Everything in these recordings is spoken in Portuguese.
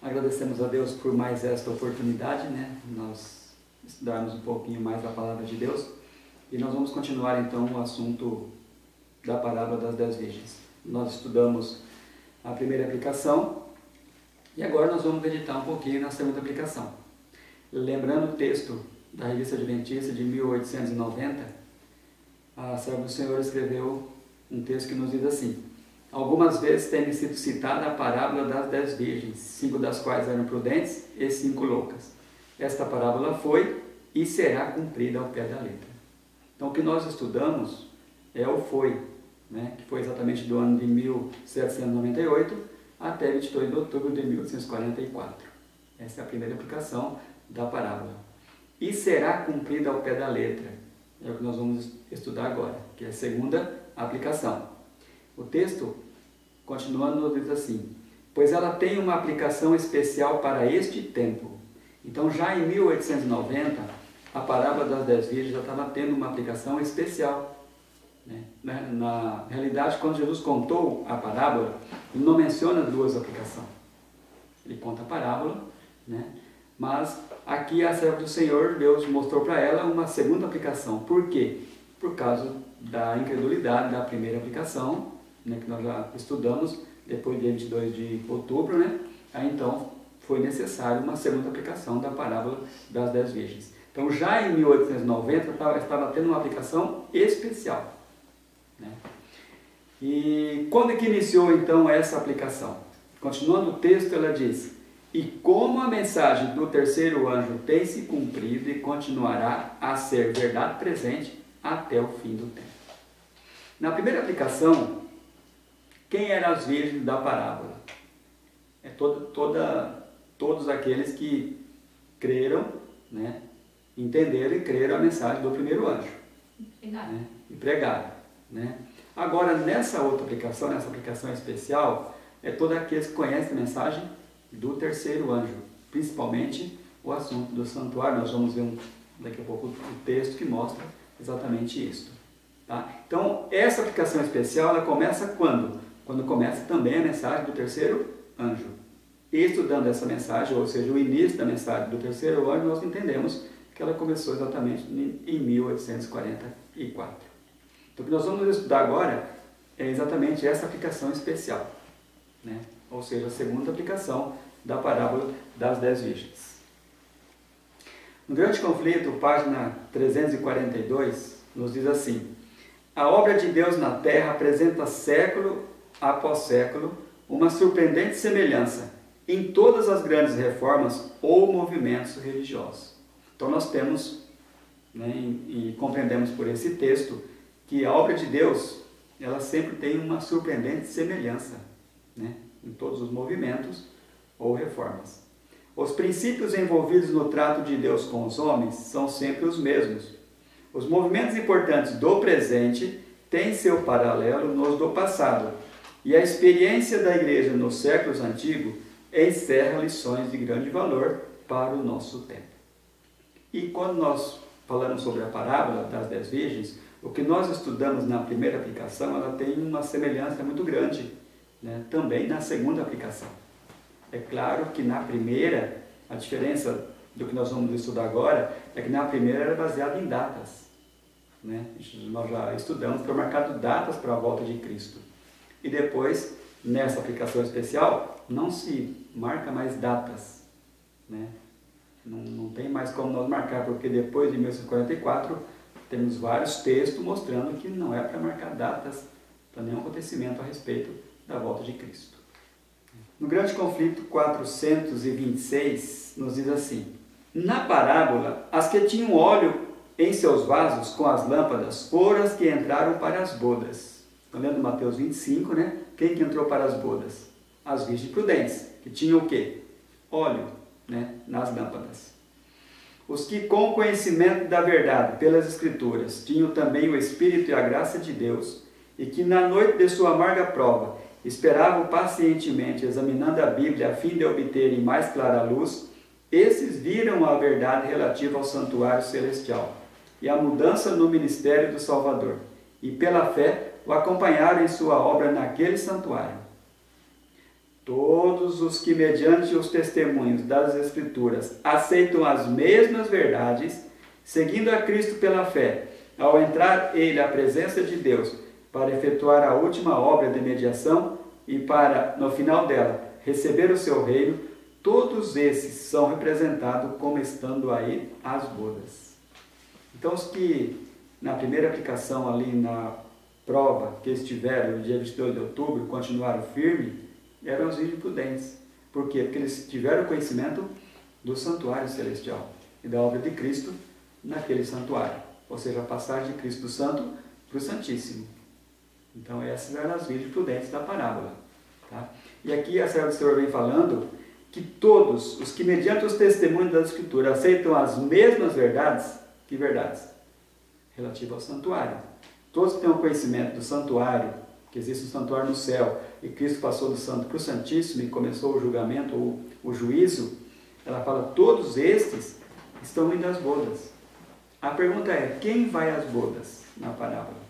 Agradecemos a Deus por mais esta oportunidade, né? Nós estudarmos um pouquinho mais a palavra de Deus. E nós vamos continuar então o assunto da parábola das 10 virgens. Nós estudamos a primeira aplicação e agora nós vamos meditar um pouquinho na segunda aplicação. Lembrando o texto da Revista Adventista de 1890, a serva do Senhor escreveu um texto que nos diz assim: algumas vezes tem sido citada a parábola das 10 virgens, 5 das quais eram prudentes e 5 loucas. Esta parábola foi e será cumprida ao pé da letra. Então o que nós estudamos é o foi, né, que foi exatamente do ano de 1798 até 22 de outubro de 1844. Essa é a primeira aplicação da parábola. E será cumprida ao pé da letra. É o que nós vamos estudar agora, que é a segunda aplicação. O texto, continuando, nos diz assim: pois ela tem uma aplicação especial para este tempo. Então, já em 1890, a parábola das 10 virgens já estava tendo uma aplicação especial, né? Na realidade, quando Jesus contou a parábola, ele não menciona duas aplicações. Ele conta a parábola, né? Mas aqui a serva do Senhor, Deus mostrou para ela uma segunda aplicação. Por quê? Por causa da incredulidade da primeira aplicação, né, que nós já estudamos depois de 22 de outubro, né? Aí então foi necessário uma segunda aplicação da parábola das 10 virgens. Então já em 1890 estava tendo uma aplicação especial, né? E quando é que iniciou então essa aplicação? Continuando o texto, ela diz: e como a mensagem do terceiro anjo tem se cumprido e continuará a ser verdade presente até o fim do tempo. Na primeira aplicação, quem eram as virgens da parábola? É todos aqueles que creram, né, entenderam e creram a mensagem do primeiro anjo. Né, e pregaram. Né? Agora, nessa outra aplicação, nessa aplicação especial, é todos aqueles que conhecem a mensagem do terceiro anjo, principalmente o assunto do santuário. Nós vamos ver daqui a pouco o texto que mostra exatamente isso. Tá? Então, essa aplicação especial, ela começa quando? Quando começa também a mensagem do terceiro anjo. E estudando essa mensagem, ou seja, o início da mensagem do terceiro anjo, nós entendemos que ela começou exatamente em 1844. Então, o que nós vamos estudar agora é exatamente essa aplicação especial, né? Ou seja, a segunda aplicação da parábola das 10 virgens. No Grande Conflito, página 342, nos diz assim: a obra de Deus na Terra apresenta século após século uma surpreendente semelhança em todas as grandes reformas ou movimentos religiosos. Então nós temos, né, e compreendemos por esse texto, que a obra de Deus, ela sempre tem uma surpreendente semelhança, né, em todos os movimentos ou reformas. Os princípios envolvidos no trato de Deus com os homens são sempre os mesmos. Os movimentos importantes do presente têm seu paralelo nos do passado, e a experiência da Igreja nos séculos antigos encerra lições de grande valor para o nosso tempo. E quando nós falamos sobre a parábola das 10 virgens, o que nós estudamos na primeira aplicação, ela tem uma semelhança muito grande, né, também na segunda aplicação. É claro que na primeira, a diferença do que nós vamos estudar agora, é que na primeira era baseada em datas, né? Nós já estudamos, foi marcado datas para a volta de Cristo. E depois, nessa aplicação especial, não se marca mais datas, né? Não tem mais como nós marcar, porque depois de 1944, temos vários textos mostrando que não é para marcar datas para nenhum acontecimento a respeito da volta de Cristo. No Grande Conflito 426, nos diz assim: na parábola, as que tinham óleo em seus vasos com as lâmpadas foram as que entraram para as bodas. Estão lendo Mateus 25, né? Quem que entrou para as bodas? As virgens prudentes, que tinham o quê? Óleo, né, nas lâmpadas. Os que com o conhecimento da verdade pelas Escrituras tinham também o Espírito e a graça de Deus, e que na noite de sua amarga prova esperavam pacientemente, examinando a Bíblia a fim de obterem mais clara luz, esses viram a verdade relativa ao santuário celestial e a mudança no ministério do Salvador, e pela fé o acompanharam em sua obra naquele santuário. Todos os que, mediante os testemunhos das Escrituras, aceitam as mesmas verdades, seguindo a Cristo pela fé, ao entrar ele à presença de Deus para efetuar a última obra de mediação e para, no final dela, receber o seu reino, todos esses são representados como estando aí às bodas. Então, os que, na primeira aplicação ali na prova que eles tiveram no dia 22 de outubro, continuaram firmes, eram os virgens prudentes. Por quê? Porque eles tiveram conhecimento do santuário celestial e da obra de Cristo naquele santuário. Ou seja, a passagem de Cristo do Santo para o Santíssimo. Então, essas eram as virgens prudentes da parábola. Tá? E aqui a serva do Senhor vem falando que todos os que, mediante os testemunhos da Escritura, aceitam as mesmas verdades, que verdades? Relativas ao santuário. Todos que têm o conhecimento do santuário, que existe um santuário no céu, e Cristo passou do santo para o Santíssimo e começou o julgamento, o juízo, ela fala, todos estes estão indo às bodas. A pergunta é, quem vai às bodas na parábola?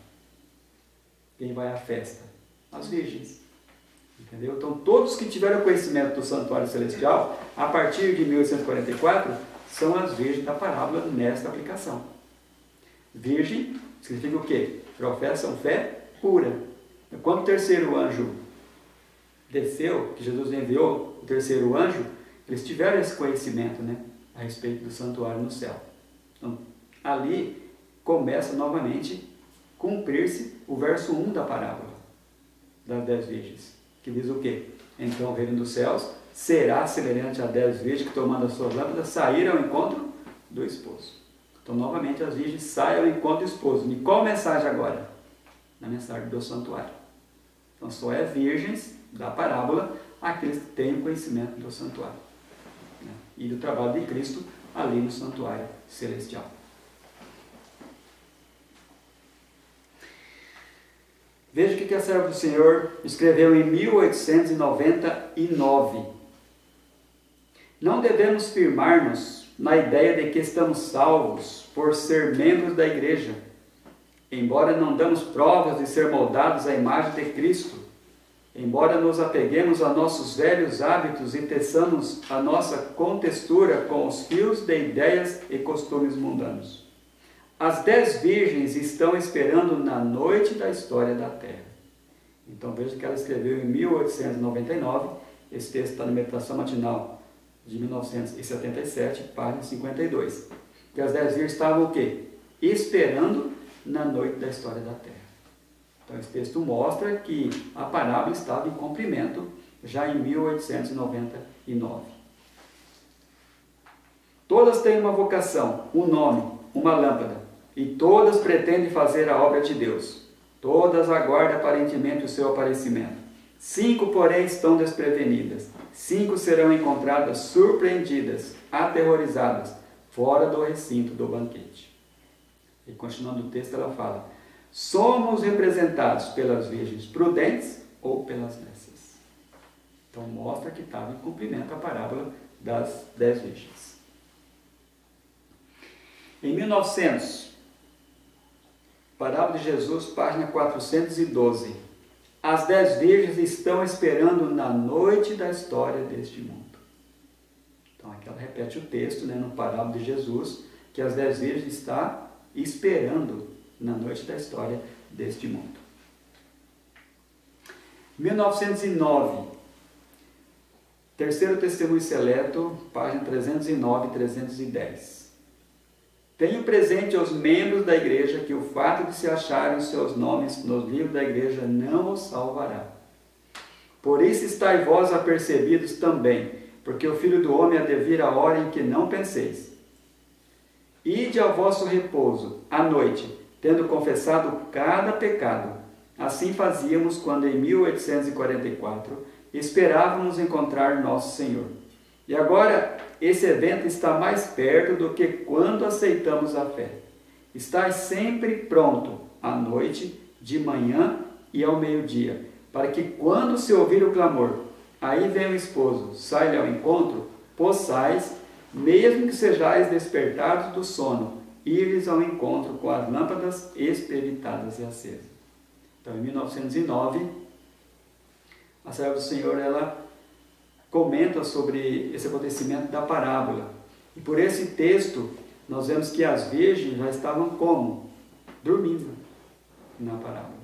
Quem vai à festa? As virgens. Entendeu? Então, todos que tiveram conhecimento do santuário celestial, a partir de 1844, são as virgens da parábola nesta aplicação. Virgem significa o quê? Professam fé pura. Quando o terceiro anjo desceu, que Jesus enviou o terceiro anjo, eles tiveram esse conhecimento, né, a respeito do santuário no céu. Então, ali começa novamente cumprir-se o verso 1 da parábola das 10 virgens, que diz o quê? Então o reino dos céus será semelhante a 10 virgens que, tomando as suas lâmpadas, saíram ao encontro do esposo. Então, novamente, as virgens saem ao encontro do esposo. E qual mensagem agora? Na mensagem do santuário. Então, só é virgens da parábola aqueles que têm o conhecimento do santuário, né? E do trabalho de Cristo ali no santuário celestial. Veja o que a serva do Senhor escreveu em 1899. Não devemos firmar-nos na ideia de que estamos salvos por ser membros da igreja, embora não damos provas de ser moldados à imagem de Cristo, embora nos apeguemos a nossos velhos hábitos e teçamos a nossa contextura com os fios de ideias e costumes mundanos. As 10 virgens estão esperando na noite da história da terra. Então veja que ela escreveu em 1899, esse texto está na meditação matinal de 1977, página 52. Que as 10 virgens estavam o quê? Esperando na noite da história da terra. Então esse texto mostra que a parábola estava em cumprimento já em 1899. Todas têm uma vocação, um nome, uma lâmpada, e todas pretendem fazer a obra de Deus. Todas aguardam aparentemente o seu aparecimento. 5, porém, estão desprevenidas. 5 serão encontradas surpreendidas, aterrorizadas, fora do recinto do banquete. E continuando o texto, ela fala: somos representados pelas virgens prudentes ou pelas nécias. Então mostra que estava em cumprimento a parábola das 10 virgens. Em 1900, parábola de Jesus, página 412. As 10 virgens estão esperando na noite da história deste mundo. Então aqui ela repete o texto, né, no parábola de Jesus, que as 10 virgens estão esperando na noite da história deste mundo. 1909, terceiro testemunho seleto, página 309 e 310. Tenho presente aos membros da igreja que o fato de se acharem os seus nomes nos livros da igreja não os salvará. Por isso estai vós apercebidos também, porque o Filho do Homem há de vir a hora em que não penseis. Ide ao vosso repouso, à noite, tendo confessado cada pecado. Assim fazíamos quando em 1844 esperávamos encontrar nosso Senhor. E agora esse evento está mais perto do que quando aceitamos a fé. Estais sempre pronto, à noite, de manhã e ao meio-dia, para que quando se ouvir o clamor, aí vem o esposo, sai-lhe ao encontro, possais, mesmo que sejais despertados do sono, ir-lhes ao encontro com as lâmpadas espevitadas e acesas. Então, em 1909, a serva do Senhor, ela comenta sobre esse acontecimento da parábola. E por esse texto, nós vemos que as virgens já estavam como? Dormindo na parábola,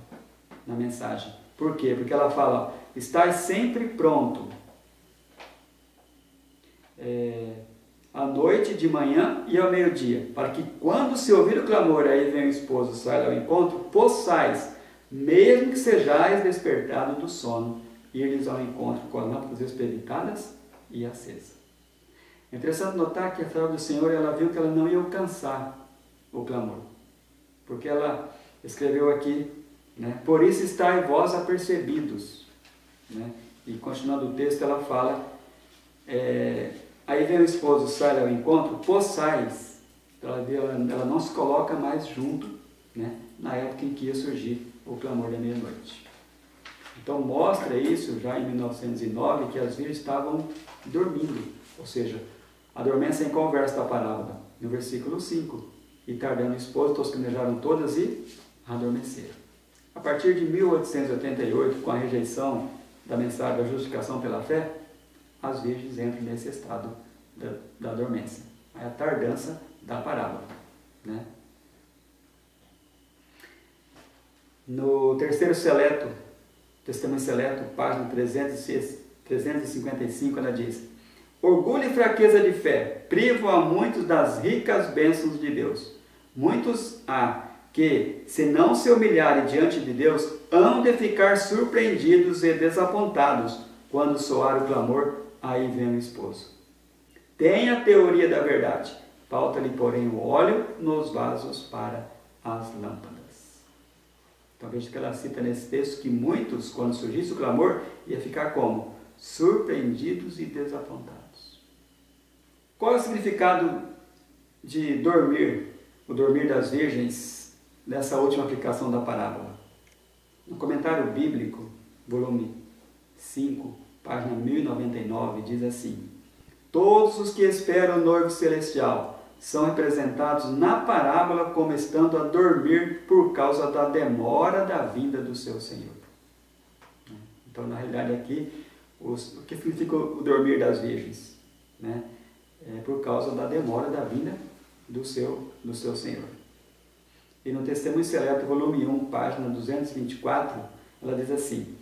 na mensagem. Por quê? Porque ela fala, estai sempre pronto, à noite, de manhã e ao meio-dia, para que quando se ouvir o clamor, aí vem o esposo, sai ao encontro, possais, mesmo que sejais despertado do sono, ir-lhes ao encontro com as lâmpadas espevitadas e acesas. É interessante notar que a serva do Senhor, ela viu que ela não ia alcançar o clamor, porque ela escreveu aqui, né, por isso estáis vós apercebidos, né? E continuando o texto, ela fala, aí vem o esposo, sai ao encontro, possais, ela não se coloca mais junto, né, na época em que ia surgir o clamor da meia-noite. Então mostra isso já em 1909, que as virgens estavam dormindo, ou seja, a dormência em conversa da parábola, no versículo 5, e tardando o esposo, tosquenejaram todas e adormeceram. A partir de 1888, com a rejeição da mensagem da justificação pela fé, as virgens entram nesse estado da dormência. É a tardança da parábola, né? No terceiro seleto, Testemunho Seleto, página 355, ela diz: orgulho e fraqueza de fé privam a muitos das ricas bênçãos de Deus. Muitos há que, se não se humilharem diante de Deus, hão de ficar surpreendidos e desapontados quando soar o clamor, aí vem o esposo. Tem a teoria da verdade, falta-lhe, porém, o óleo nos vasos para as lâmpadas. Então veja que ela cita nesse texto que muitos, quando surgisse o clamor, ia ficar como? Surpreendidos e desapontados. Qual é o significado de dormir, o dormir das virgens, nessa última aplicação da parábola? No comentário bíblico, volume 5, página 1099, diz assim: todos os que esperam o noivo celestial são representados na parábola como estando a dormir por causa da demora da vinda do seu Senhor. Então, na realidade, aqui, o que significa o dormir das virgens? Né? É por causa da demora da vinda do seu Senhor. E no Testemunho Seleto, volume 1, página 224, ela diz assim: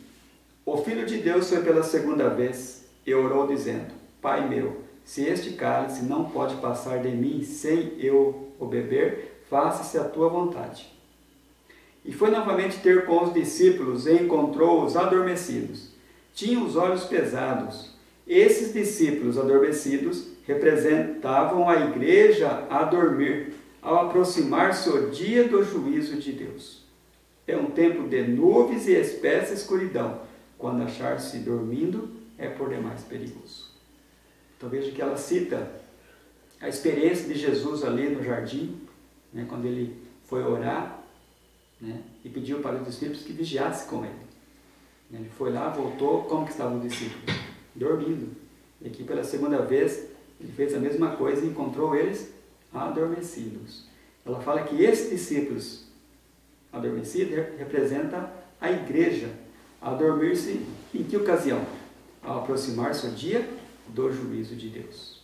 o Filho de Deus foi pela segunda vez e orou dizendo: Pai meu, se este cálice não pode passar de mim sem eu o beber, faça-se a tua vontade. E foi novamente ter com os discípulos e encontrou-os adormecidos. Tinham os olhos pesados. Esses discípulos adormecidos representavam a igreja a dormir, ao aproximar-se o dia do juízo de Deus. É um tempo de nuvens e espessa escuridão. Quando achar-se dormindo, é por demais perigoso. Então veja que ela cita a experiência de Jesus ali no jardim, né, quando ele foi orar, né, e pediu para os discípulos que vigiassem com ele. Ele foi lá, voltou, como que estavam os discípulos? Dormindo. E aqui pela segunda vez ele fez a mesma coisa e encontrou eles adormecidos. Ela fala que esses discípulos adormecidos representa a igreja a dormir-se em que ocasião? Ao aproximar-se o dia do juízo de Deus.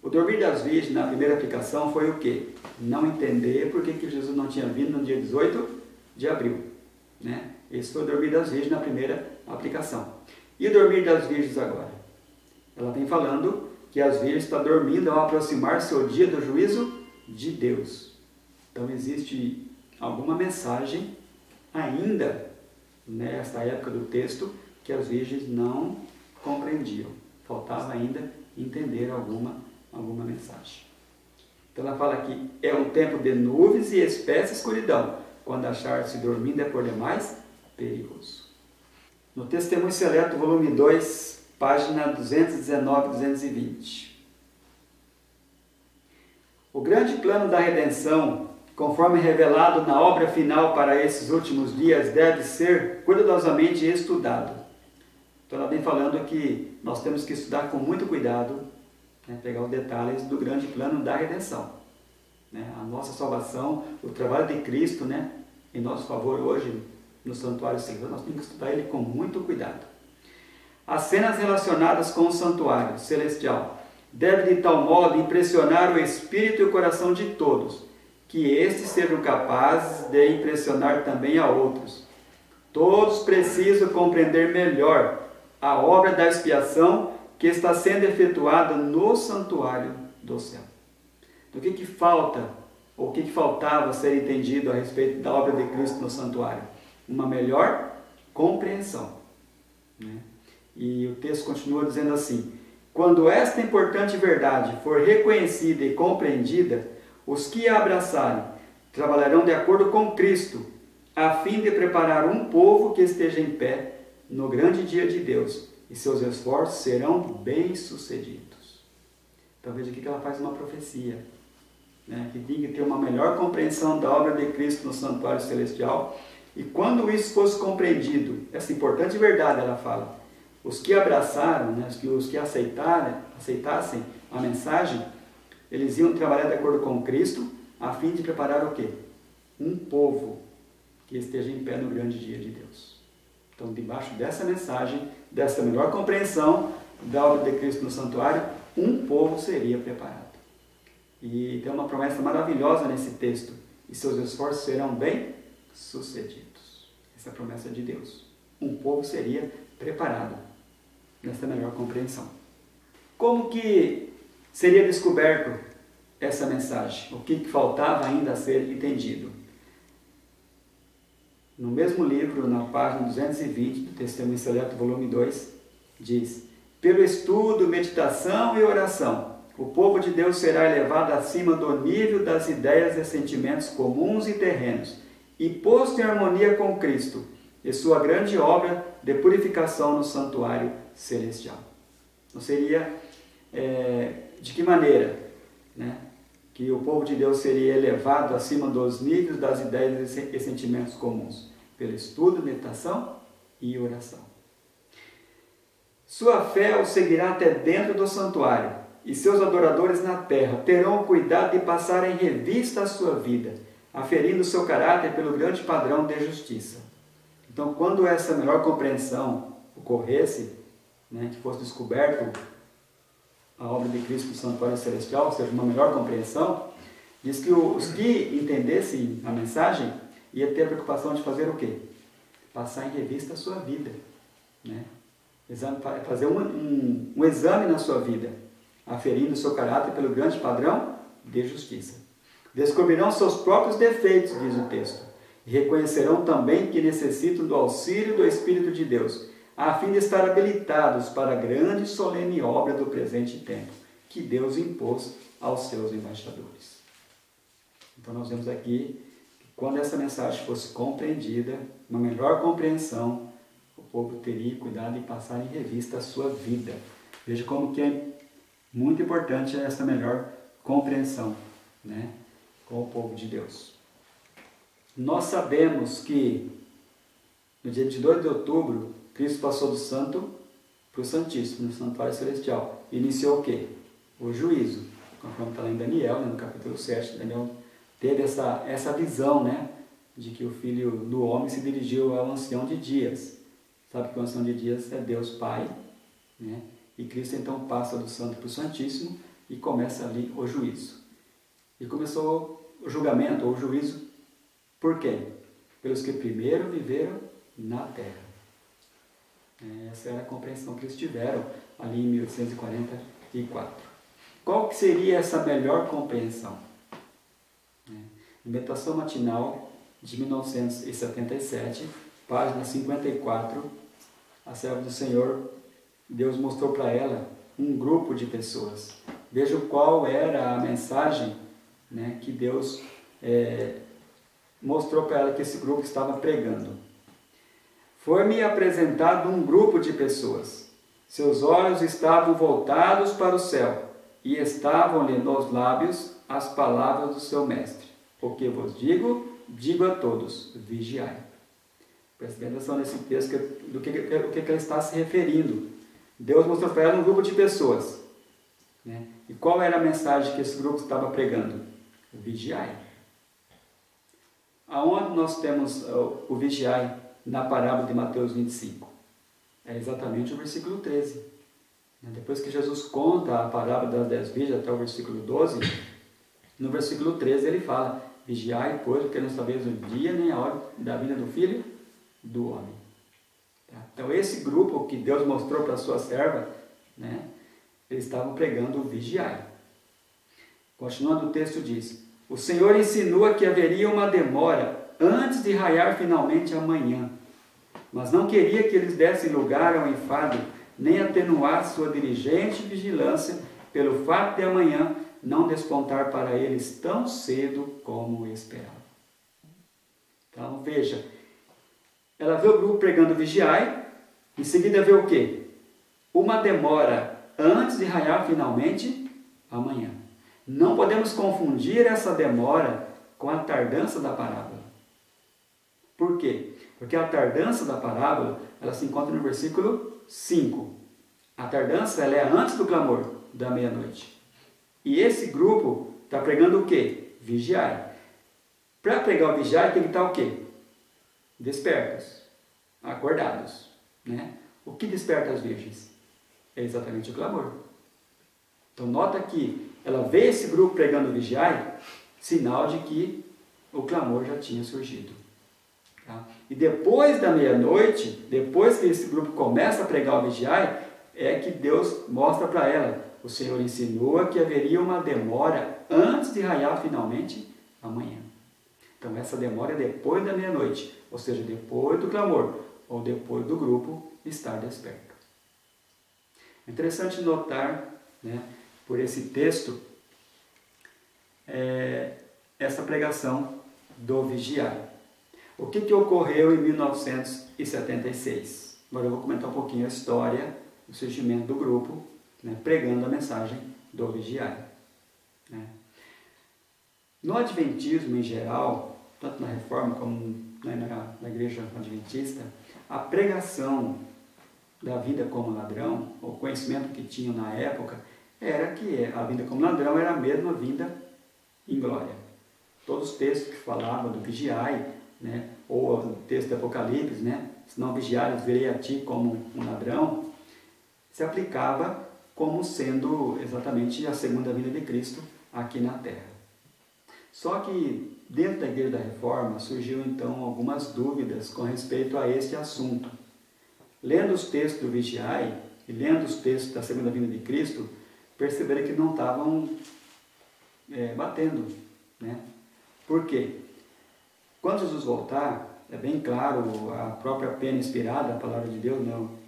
O dormir das virgens na primeira aplicação foi o quê? Não entender por que Jesus não tinha vindo no dia 18 de abril. Né? Esse foi o dormir das virgens na primeira aplicação. E o dormir das virgens agora? Ela vem falando que as virgens estão dormindo ao aproximar-se o dia do juízo de Deus. Então existe alguma mensagem ainda nesta época do texto que as virgens não compreendiam. Faltava ainda entender alguma mensagem. Então ela fala que é um tempo de nuvens e espessa escuridão. Quando achar-se dormindo é por demais perigoso. No Testemunho Seleto, volume 2, página 219 e 220. O grande plano da redenção, conforme revelado na obra final para esses últimos dias, deve ser cuidadosamente estudado. Então ela vem falando que nós temos que estudar com muito cuidado, né, pegar os detalhes do grande plano da redenção. Né, a nossa salvação, o trabalho de Cristo, né, em nosso favor hoje no santuário Senhor, nós temos que estudar ele com muito cuidado. As cenas relacionadas com o santuário celestial devem de tal modo impressionar o espírito e o coração de todos, que estes sejam capazes de impressionar também a outros. Todos precisam compreender melhor a obra da expiação que está sendo efetuada no santuário do céu. O que falta, ou o que faltava ser entendido a respeito da obra de Cristo no santuário? Uma melhor compreensão, né? E o texto continua dizendo assim: quando esta importante verdade for reconhecida e compreendida, os que a abraçarem trabalharão de acordo com Cristo, a fim de preparar um povo que esteja em pé no grande dia de Deus, e seus esforços serão bem-sucedidos. Então veja aqui que ela faz uma profecia, né, que tem que ter uma melhor compreensão da obra de Cristo no santuário celestial, e quando isso fosse compreendido, essa importante verdade, ela fala, os que abraçaram, né, os que aceitassem a mensagem, eles iam trabalhar de acordo com Cristo, a fim de preparar o quê? Um povo que esteja em pé no grande dia de Deus. Então, debaixo dessa mensagem, dessa melhor compreensão da obra de Cristo no santuário, um povo seria preparado. E tem uma promessa maravilhosa nesse texto: e seus esforços serão bem-sucedidos. Essa é a promessa de Deus. Um povo seria preparado nessa melhor compreensão. Como que seria descoberto essa mensagem? O que faltava ainda a ser entendido? No mesmo livro, na página 220 do Testemunho Seleto, volume 2, diz: pelo estudo, meditação e oração, o povo de Deus será elevado acima do nível das ideias e sentimentos comuns e terrenos e posto em harmonia com Cristo e sua grande obra de purificação no santuário celestial. Então seria, de que maneira, né, que o povo de Deus seria elevado acima dos níveis das ideias e sentimentos comuns? Pelo estudo, meditação e oração. Sua fé o seguirá até dentro do santuário, e seus adoradores na terra terão o cuidado de passar em revista a sua vida, aferindo seu caráter pelo grande padrão de justiça. Então, quando essa melhor compreensão ocorresse, né, que fosse descoberto a obra de Cristo no santuário celestial, ou seja, uma melhor compreensão, diz que os que entendessem a mensagem ia ter a preocupação de fazer o quê? Passar em revista a sua vida, né? Fazer um exame na sua vida, aferindo o seu caráter pelo grande padrão de justiça. Descobrirão seus próprios defeitos, diz o texto, e reconhecerão também que necessitam do auxílio do Espírito de Deus, a fim de estar habilitados para a grande e solene obra do presente tempo, que Deus impôs aos seus embaixadores. Então nós vemos aqui que quando essa mensagem fosse compreendida, uma melhor compreensão, o povo teria cuidado de passar em revista a sua vida. Veja como que é muito importante essa melhor compreensão, né, com o povo de Deus. Nós sabemos que no dia 22 de outubro, Cristo passou do santo para o santíssimo, no santuário celestial. Iniciou o quê? O juízo. Conforme está lá em Daniel, né, no capítulo 7, Daniel teve essa visão, né, de que o Filho do Homem se dirigiu ao ancião de dias. Sabe que o ancião de dias é Deus Pai, né? E Cristo então passa do santo para o santíssimo e começa ali o juízo. E começou o julgamento, ou o juízo, por quem? Pelos que primeiro viveram na terra. Essa era a compreensão que eles tiveram ali em 1844. Qual que seria essa melhor compreensão? Meditação Matinal de 1977, página 54, a serva do Senhor, Deus mostrou para ela um grupo de pessoas. Veja qual era a mensagem, né, que Deus mostrou para ela que esse grupo estava pregando. Foi-me apresentado um grupo de pessoas. Seus olhos estavam voltados para o céu e estavam-lhe nos lábios as palavras do seu mestre. O que vos digo, digo a todos, vigiai. Preste bem atenção nesse texto, do que ela está se referindo. Deus mostrou para ela um grupo de pessoas, né? E qual era a mensagem que esse grupo estava pregando? Vigiai. Aonde nós temos o vigiai na parábola de Mateus 25? É exatamente o versículo 13. Depois que Jesus conta a parábola das 10 virgens até o versículo 12, no versículo 13 ele fala: vigiai, pois, porque não sabeis o dia nem a hora da vinda do Filho do Homem. Então esse grupo que Deus mostrou para a sua serva, eles estavam pregando o vigiai. Continuando o texto diz: o Senhor insinua que haveria uma demora antes de raiar finalmente a manhã, mas não queria que eles dessem lugar ao enfado, nem atenuar sua diligente vigilância pelo fato de amanhã não despontar para eles tão cedo como esperavam. Então veja, ela vê o grupo pregando vigiai, em seguida vê o quê? Uma demora antes de raiar finalmente amanhã. Não podemos confundir essa demora com a tardança da parábola. Por quê? Porque a tardança da parábola, ela se encontra no versículo 5. A tardança, ela é antes do clamor da meia-noite. E esse grupo está pregando o quê? Vigiai. Para pregar o vigiai tem que estar o quê? Despertos, acordados. O que desperta as virgens? É exatamente o clamor. Então nota que ela vê esse grupo pregando o vigiai, sinal de que o clamor já tinha surgido. E depois da meia-noite, depois que esse grupo começa a pregar o vigiai, é que Deus mostra para ela: o Senhor insinua que haveria uma demora antes de raiar finalmente amanhã. Então essa demora é depois da meia-noite, ou seja, depois do clamor, ou depois do grupo estar desperto. É interessante notar, por esse texto, essa pregação do vigiai. O que ocorreu em 1976? Agora eu vou comentar um pouquinho a história, o surgimento do grupo, pregando a mensagem do vigiai. No Adventismo em geral, tanto na Reforma como na Igreja Adventista, a pregação da vida como ladrão, o conhecimento que tinham na época, era que a vinda como ladrão era a mesma vinda em glória. Todos os textos que falavam do vigiai, ou o texto do Apocalipse, se não vigiares, verei a ti como um ladrão, se aplicava como sendo exatamente a segunda vinda de Cristo aqui na Terra. Só que dentro da Igreja da Reforma surgiu então algumas dúvidas com respeito a este assunto. Lendo os textos do vigiai e lendo os textos da segunda vinda de Cristo, perceberam que não estavam batendo. Por quê? Quando Jesus voltar, é bem claro, a própria pena inspirada, a palavra de Deus,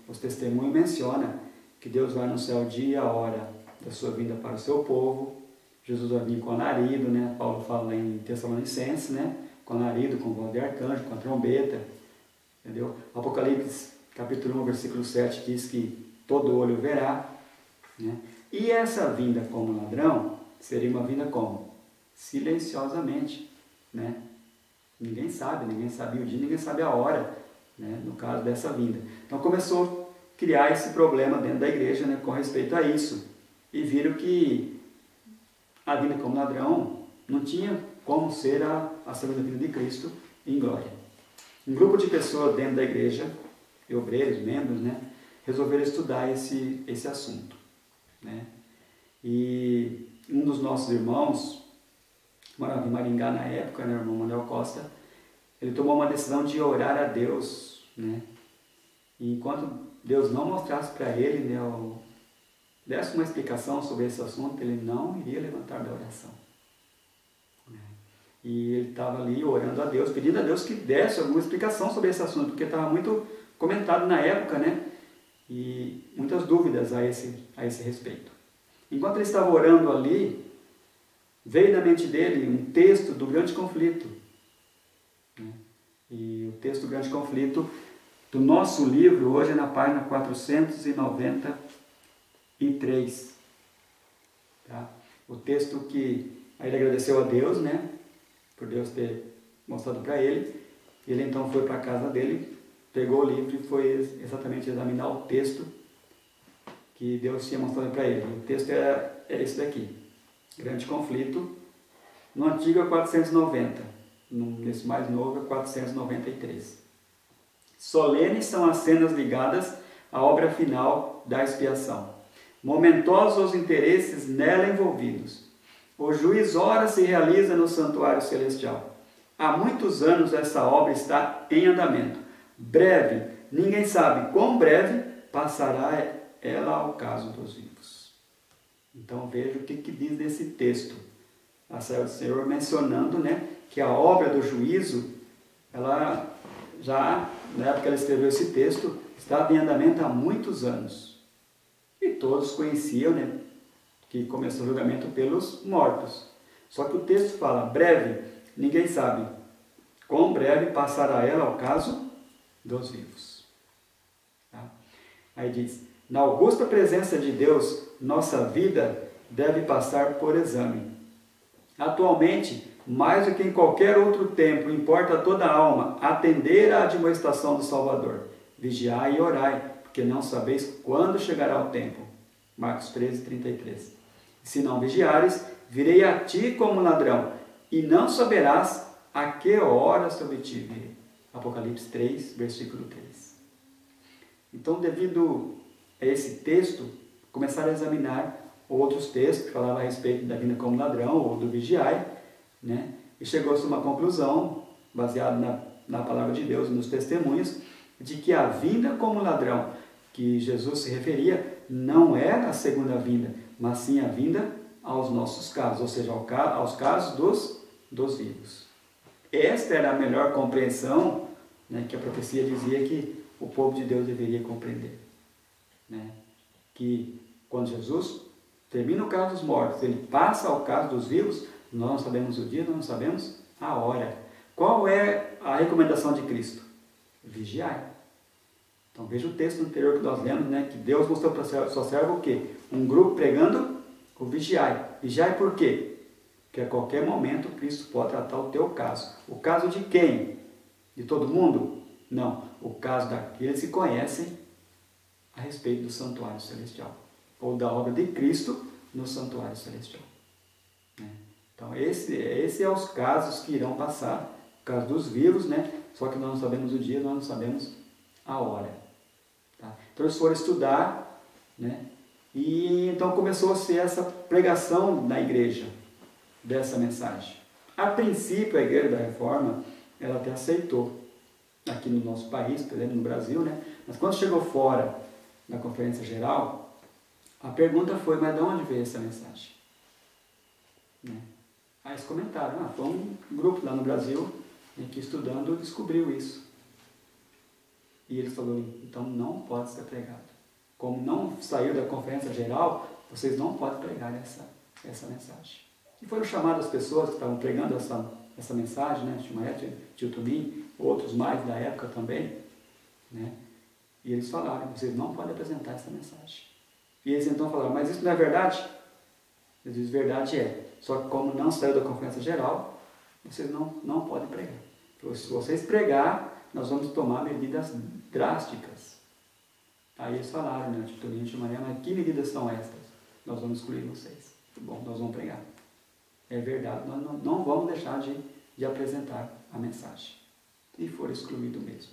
os testemunhos menciona que Deus vai anunciar o dia e a hora da sua vinda para o seu povo. Jesus vai vir com alarido, Paulo fala em Tessalonicenses, com alarido, com voz de arcanjo, com a trombeta, entendeu? Apocalipse, capítulo 1, versículo 7, diz que todo olho verá, E essa vinda como ladrão seria uma vinda como? Silenciosamente, Ninguém sabia o dia, ninguém sabe a hora, no caso dessa vinda. Então começou a criar esse problema dentro da igreja, com respeito a isso. E viram que a vinda como ladrão não tinha como ser a segunda vinda de Cristo em glória. Um grupo de pessoas dentro da igreja, obreiros, membros, resolveram estudar esse assunto. E um dos nossos irmãos, morava em Maringá na época, o irmão Manuel Costa, ele tomou uma decisão de orar a Deus, E enquanto Deus não mostrasse para ele, desse uma explicação sobre esse assunto, ele não iria levantar da oração. E ele estava ali orando a Deus, pedindo a Deus que desse alguma explicação sobre esse assunto, porque estava muito comentado na época, E muitas dúvidas a esse respeito. Enquanto ele estava orando ali, veio na mente dele um texto do Grande Conflito. E o texto do Grande Conflito do nosso livro hoje é na página 493. O texto que ele agradeceu a Deus, por Deus ter mostrado para ele. Ele então foi para a casa dele, pegou o livro e foi exatamente examinar o texto que Deus tinha mostrado para ele. O texto era esse daqui. Grande Conflito, no antigo é 490, nesse mais novo é 493. Solenes são as cenas ligadas a obra final da expiação. Momentosos os interesses nela envolvidos. O juiz ora se realiza no santuário celestial. Há muitos anos essa obra está em andamento. Breve, ninguém sabe quão breve passará ela ao caso dos vivos. Então veja o que diz nesse texto. O Senhor mencionando, né, que a obra do juízo, ela já, na época que ela escreveu esse texto, estava em andamento há muitos anos. E todos conheciam, né, que começou o julgamento pelos mortos. Só que o texto fala, breve, ninguém sabe quão breve passará ela ao caso dos vivos. Tá? Aí diz, na augusta presença de Deus, nossa vida deve passar por exame. Atualmente, mais do que em qualquer outro tempo, importa a toda a alma atender à admoestação do Salvador. Vigiai e orai, porque não sabeis quando chegará o tempo. Marcos 13, 33. Se não vigiares, virei a ti como ladrão, e não saberás a que hora sobre ti virei. Apocalipse 3, versículo 3. Então, devido a esse texto, começaram a examinar outros textos que falavam a respeito da vinda como ladrão ou do vigiai, né? E chegou-se a uma conclusão, baseada na palavra de Deus e nos testemunhos, de que a vinda como ladrão que Jesus se referia não era a segunda vinda, mas sim a vinda aos nossos casos, ou seja, aos casos dos vivos. Esta era a melhor compreensão, né, que a profecia dizia que o povo de Deus deveria compreender. Né? Que quando Jesus termina o caso dos mortos, ele passa ao caso dos vivos, nós não sabemos o dia, nós não sabemos a hora. Qual é a recomendação de Cristo? Vigiai. Então veja o texto anterior que nós lemos, né, que Deus mostrou para sua serva o quê? Um grupo pregando o vigiai. Vigiai por quê? Porque a qualquer momento Cristo pode tratar o teu caso. O caso de quem? De todo mundo? Não. O caso daqueles que conhecem a respeito do santuário celestial. Ou da obra de Cristo no santuário celestial. Então esse é os casos que irão passar. O caso dos vivos, né? Só que nós não sabemos o dia, nós não sabemos a hora. Tá? Então eles foram estudar, né? E então começou a ser essa pregação na igreja dessa mensagem. A princípio a Igreja da Reforma, ela até aceitou aqui no nosso país, por exemplo no Brasil, né? Mas quando chegou fora na Conferência Geral, a pergunta foi, mas de onde veio essa mensagem? Né? Aí eles comentaram, foi um grupo lá no Brasil que estudando descobriu isso. E eles falaram, então não pode ser pregado. Como não saiu da Conferência Geral, vocês não podem pregar essa mensagem. E foram chamadas as pessoas que estavam pregando essa mensagem, né? Tio Tumim, outros mais da época também, né? E eles falaram, vocês não podem apresentar essa mensagem. E eles então falaram, mas isso não é verdade? Eles dizem, verdade é. Só que como não saiu da Conferência Geral, vocês não podem pregar. Se vocês pregar, nós vamos tomar medidas drásticas. Aí eles falaram, né? Tio Tumim e Tio Maria, mas que medidas são estas? Nós vamos excluir vocês. Bom, nós vamos pregar. É verdade, nós não vamos deixar de apresentar a mensagem. E foram excluídos mesmo.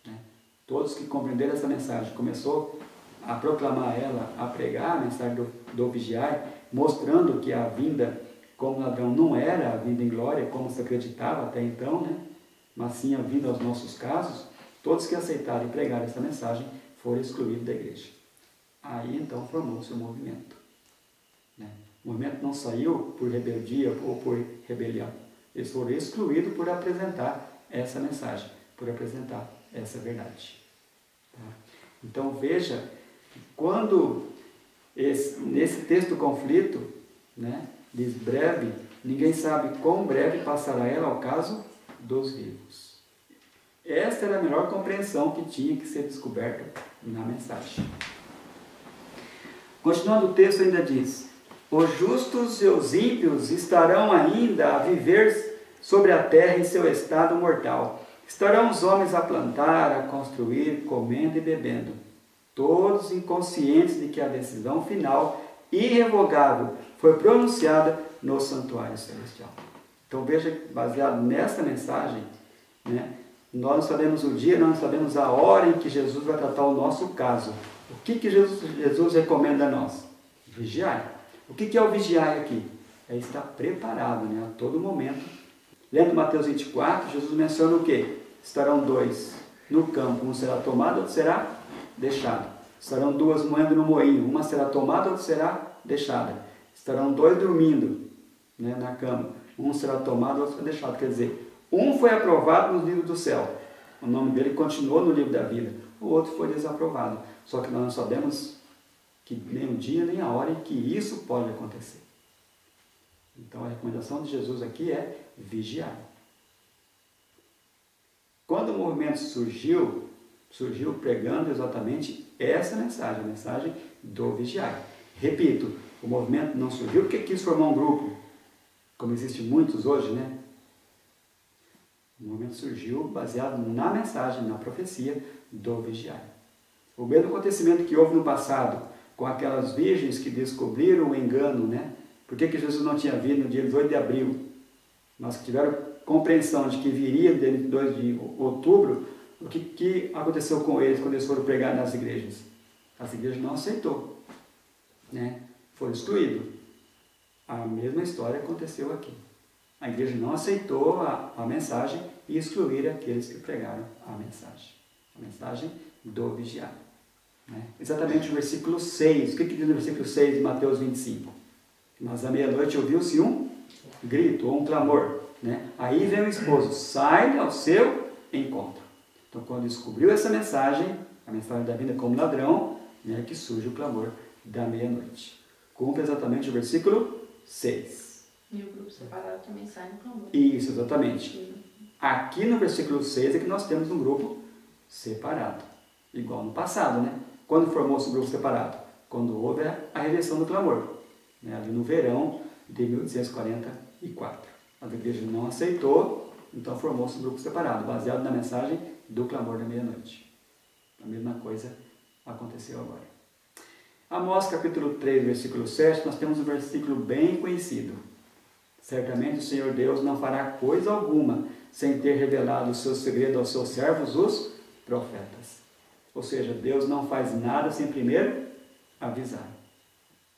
Né? Todos que compreenderam essa mensagem, começou a proclamar ela, a pregar a mensagem do vigiai, mostrando que a vinda como ladrão não era a vinda em glória, como se acreditava até então, né? Mas sim a vinda aos nossos casos, todos que aceitaram e pregaram essa mensagem foram excluídos da igreja. Aí então formou-se o movimento. Né? O movimento não saiu por rebeldia ou por rebelião. Eles foram excluídos por apresentar essa mensagem, por apresentar essa verdade. Tá? Então veja que quando nesse texto do conflito, né, diz breve, ninguém sabe quão breve passará ela ao caso dos vivos. Esta era a melhor compreensão que tinha que ser descoberta na mensagem. Continuando o texto ainda diz, os justos e os ímpios estarão ainda a viver sobre a terra em seu estado mortal. Estarão os homens a plantar, a construir, comendo e bebendo, todos inconscientes de que a decisão final, irrevogável, foi pronunciada no santuário celestial. Então veja, baseado nessa mensagem, né, Nós não sabemos o dia, nós não sabemos a hora em que Jesus vai tratar o nosso caso. O que Jesus recomenda a nós? Vigiar. O que é o vigiar aqui? É estar preparado, né, a todo momento. Lendo Mateus 24, Jesus menciona o quê? Estarão dois no campo, um será tomado, outro será deixado. Estarão duas moendo no moinho, uma será tomada, outra será deixada. Estarão dois dormindo, né, na cama, um será tomado, outro será deixado. Quer dizer, um foi aprovado no livro do céu, o nome dele continuou no livro da vida, o outro foi desaprovado. Só que nós não sabemos que nem o dia nem a hora em que isso pode acontecer. Então a recomendação de Jesus aqui é vigiar. Quando o movimento surgiu pregando exatamente essa mensagem, a mensagem do vigiar. Repito, o movimento não surgiu porque quis formar um grupo, como existem muitos hoje, né? O movimento surgiu baseado na mensagem, na profecia do vigiar. O mesmo acontecimento que houve no passado, com aquelas virgens que descobriram o engano, né? Por que Jesus não tinha vindo no dia 18 de abril? Mas que tiveram compreensão de que viria no dia 2 de outubro, o que aconteceu com eles quando eles foram pregar nas igrejas? As igrejas não aceitou, né? Foi excluído. A mesma história aconteceu aqui. A igreja não aceitou a mensagem e excluíram aqueles que pregaram a mensagem do vigiar. Né? Exatamente o versículo 6. O que diz no versículo 6 de Mateus 25? Mas à meia-noite ouviu-se um grito ou um clamor. Né? Aí vem o esposo, sai ao seu encontro. Então, quando descobriu essa mensagem, a mensagem da vinda como ladrão, né, que surge o clamor da meia-noite. Cumpre exatamente o versículo 6. E o grupo separado também sai no clamor. Isso, exatamente. Aqui no versículo 6 é que nós temos um grupo separado. Igual no passado, né? Quando formou-se o grupo separado? Quando houve a reversão do clamor. Né? Ali no verão de 1844. A igreja não aceitou, então formou-se um grupo separado, baseado na mensagem do clamor da meia-noite. A mesma coisa aconteceu agora. Amós capítulo 3, versículo 7, nós temos um versículo bem conhecido. Certamente o Senhor Deus não fará coisa alguma sem ter revelado o seu segredo aos seus servos, os profetas. Ou seja, Deus não faz nada sem primeiro avisar.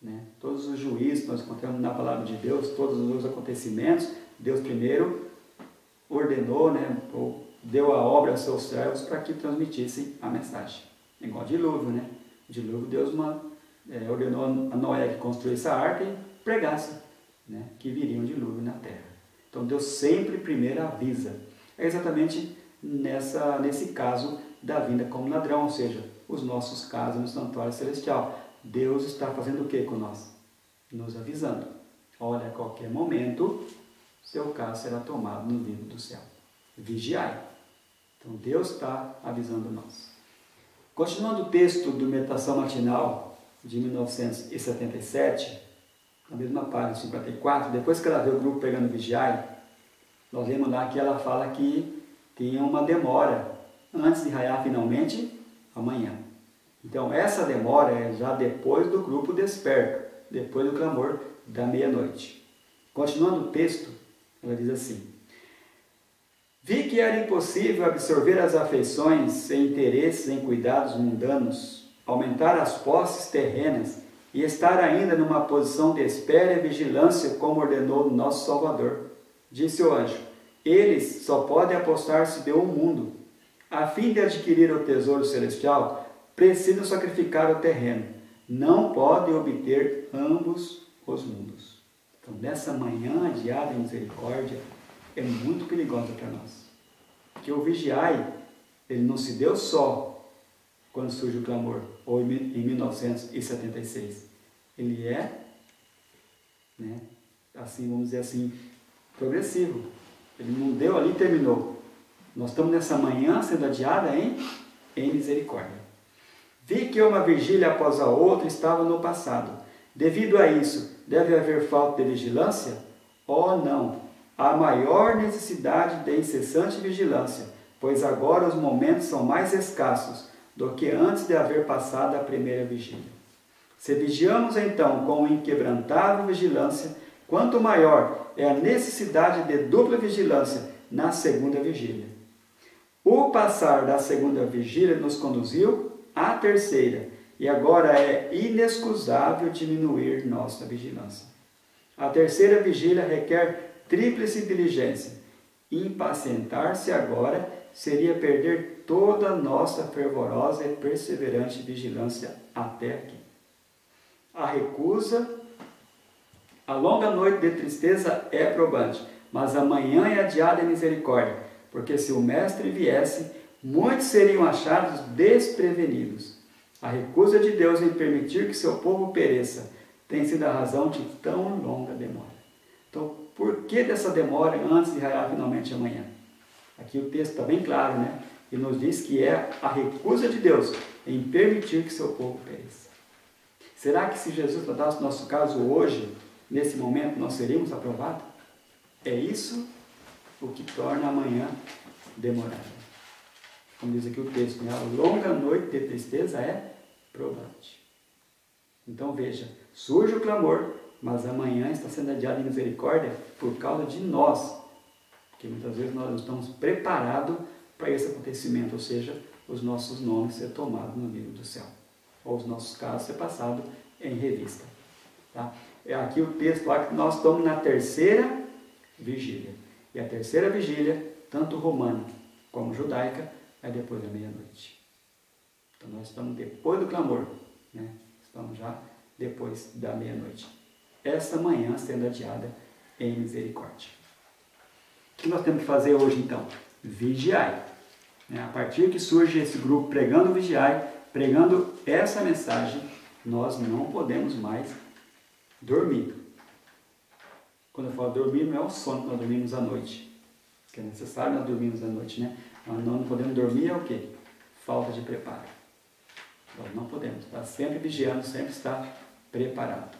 Né? Todos os juízos que nós encontramos na palavra de Deus, todos os acontecimentos, Deus primeiro ordenou, né, ou deu a obra aos seus servos para que transmitissem a mensagem. Igual dilúvio, né? O dilúvio, Deus ordenou a Noé que construísse a arca e pregasse, né, que viria um dilúvio na terra. Então Deus sempre primeiro avisa. É exatamente nesse caso da vinda como ladrão, ou seja, os nossos casos no santuário celestial. Deus está fazendo o que com nós? Nos avisando. Olha, a qualquer momento, seu caso será tomado no livro do céu. Vigiai. Então Deus está avisando nós. Continuando o texto do Meditação Matinal de 1977, na mesma página 54, depois que ela vê o grupo pegando vigiai, nós lemos lá que ela fala que tinha uma demora antes de raiar finalmente amanhã. Então essa demora é já depois do grupo desperto, depois do clamor da meia-noite. Continuando o texto, ela diz assim: vi que era impossível absorver as afeições sem interesses em cuidados mundanos, aumentar as posses terrenas e estar ainda numa posição de espera e vigilância, como ordenou nosso Salvador. Disse o anjo: eles só podem apostar-se de um mundo. A fim de adquirir o tesouro celestial, precisam sacrificar o terreno. Não podem obter ambos os mundos. Então, nessa manhã adiada em misericórdia, é muito perigosa para nós. Porque o vigiai, ele não se deu só quando surge o clamor, ou em 1976. Ele é, né, assim, vamos dizer assim, progressivo. Ele não deu ali e terminou. Nós estamos nessa manhã sendo adiada em misericórdia. Vi que uma vigília após a outra estava no passado. Devido a isso, deve haver falta de vigilância? Oh, não! Há maior necessidade de incessante vigilância, pois agora os momentos são mais escassos do que antes de haver passado a primeira vigília. Se vigiamos então com inquebrantável vigilância, quanto maior é a necessidade de dupla vigilância na segunda vigília. O passar da segunda vigília nos conduziu à terceira, e agora é inexcusável diminuir nossa vigilância. A terceira vigília requer tríplice diligência. Impacientar-se agora seria perder toda a nossa fervorosa e perseverante vigilância até aqui. A recusa, a longa noite de tristeza é probante, mas amanhã é adiada em misericórdia, porque se o Mestre viesse, muitos seriam achados desprevenidos. A recusa de Deus em permitir que seu povo pereça tem sido a razão de tão longa demora. Então, por que dessa demora antes de raiar finalmente amanhã? Aqui o texto está bem claro, né? E nos diz que é a recusa de Deus em permitir que seu povo pereça. Será que se Jesus tratasse o nosso caso hoje, nesse momento, nós seríamos aprovados? É isso o que torna amanhã demorada. Como diz aqui o texto, né? A longa noite de tristeza é probante. Então veja, surge o clamor, mas amanhã está sendo adiado em misericórdia por causa de nós. Porque muitas vezes nós não estamos preparados para esse acontecimento, ou seja, os nossos nomes ser tomados no livro do céu, ou os nossos casos ser passados em revista. Tá? É aqui o texto lá que nós estamos na terceira vigília. E a terceira vigília, tanto romana como judaica, é depois da meia-noite. Então nós estamos depois do clamor, né? Estamos já depois da meia-noite. Essa manhã sendo adiada em misericórdia. O que nós temos que fazer hoje então? Vigiai. A partir que surge esse grupo pregando vigiai, pregando essa mensagem, nós não podemos mais dormir. Quando eu falo dormir, não é o sono que nós dormimos à noite, que é necessário nós dormirmos à noite, né? Nós não podemos dormir é o quê? Falta de preparo. Nós não podemos estar sempre vigiando, sempre estar preparado.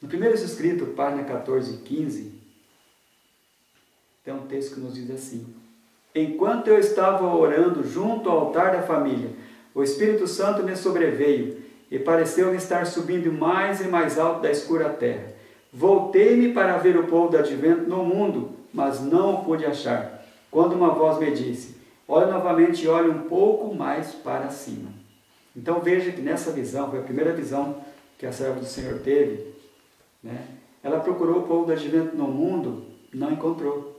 No primeiro escrito, página 14 e 15, tem um texto que nos diz assim: enquanto eu estava orando junto ao altar da família, o Espírito Santo me sobreveio e pareceu-me estar subindo mais e mais alto da escura terra. Voltei-me para ver o povo do advento no mundo, mas não o pude achar. Quando uma voz me disse: olhe novamente e olhe um pouco mais para cima. Então veja que nessa visão, foi a primeira visão que a serva do Senhor teve, né? Ela procurou o povo do advento no mundo, não encontrou.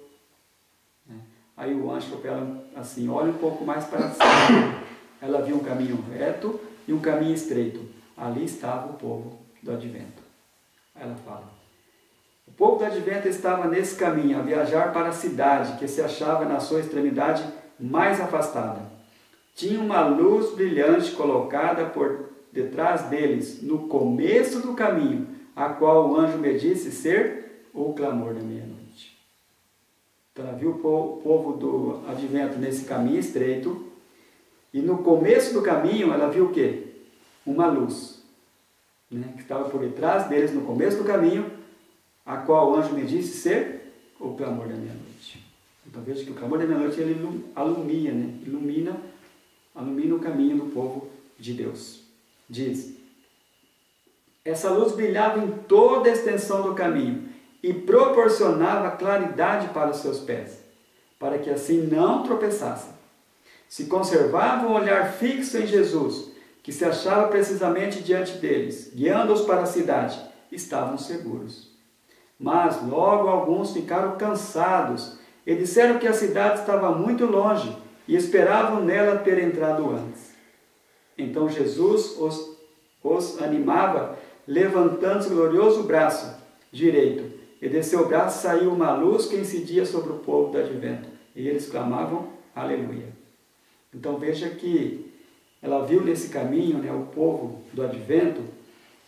Aí o anjo falou para ela assim: olhe um pouco mais para cima. Ela viu um caminho reto e um caminho estreito. Ali estava o povo do advento. Ela fala: o povo do advento estava nesse caminho, a viajar para a cidade, que se achava na sua extremidade mais afastada. Tinha uma luz brilhante colocada por detrás deles, no começo do caminho, a qual o anjo me disse ser o clamor da meia-noite. Então ela viu o povo do advento nesse caminho estreito, e no começo do caminho ela viu o quê? Uma luz, né, que estava por detrás deles no começo do caminho, a qual o anjo me disse ser o clamor da meia-noite. Então veja que o clamor da meia-noite ele alumia, né? ilumina o caminho do povo de Deus. Diz: essa luz brilhava em toda a extensão do caminho e proporcionava claridade para os seus pés, para que assim não tropeçassem. Se conservavam o olhar fixo em Jesus, que se achava precisamente diante deles, guiando-os para a cidade, estavam seguros. Mas logo alguns ficaram cansados e disseram que a cidade estava muito longe e esperavam nela ter entrado antes. Então Jesus os animava, levantando o glorioso braço direito, e de seu braço saiu uma luz que incidia sobre o povo do advento, e eles clamavam aleluia. Então veja que ela viu nesse caminho, né, o povo do advento,